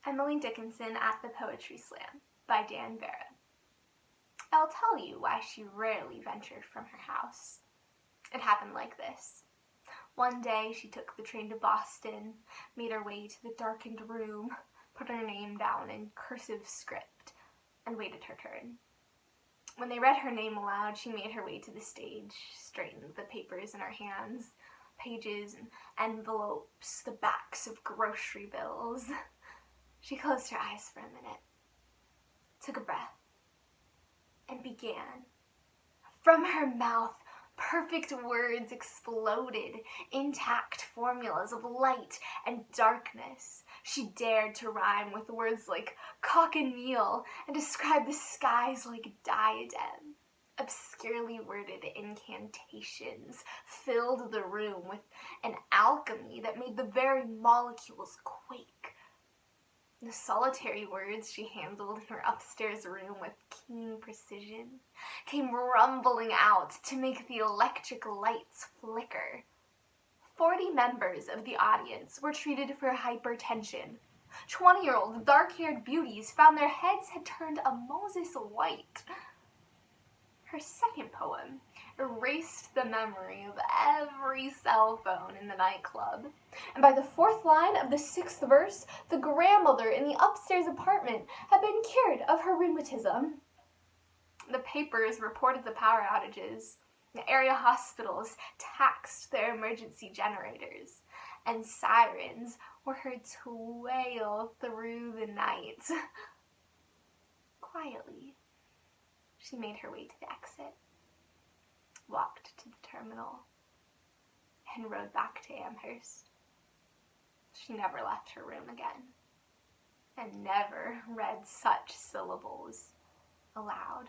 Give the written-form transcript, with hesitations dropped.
Emily Dickinson at the Poetry Slam by Vera. I'll tell you why she rarely ventured from her house. It happened like this. One day she took the train to Boston, made her way to the darkened room, put her name down in cursive script, and waited her turn. When they read her name aloud, she made her way to the stage, straightened the papers in her hands, pages and envelopes, the backs of grocery bills. She closed her eyes for a minute, took a breath, and began. From her mouth, perfect words exploded, intact formulas of light and darkness. She dared to rhyme with words like cock and meal and describe the skies like diadem. Obscurely worded incantations filled the room with an alchemy that made the very molecules quake. The solitary words she handled in her upstairs room with keen precision came rumbling out to make the electric lights flicker. 40 members of the audience were treated for hypertension. 20-year-old dark-haired beauties found their heads had turned a Moses white. Her second poem erased the memory of every cell phone in the nightclub. And by the fourth line of the sixth verse, the grandmother in the upstairs apartment had been cured of her rheumatism. The papers reported the power outages. The area hospitals taxed their emergency generators, and sirens were heard to wail through the night. Quietly, she made her way to the exit, walked to the terminal, and rode back to Amherst. She never left her room again, and never read such syllables aloud.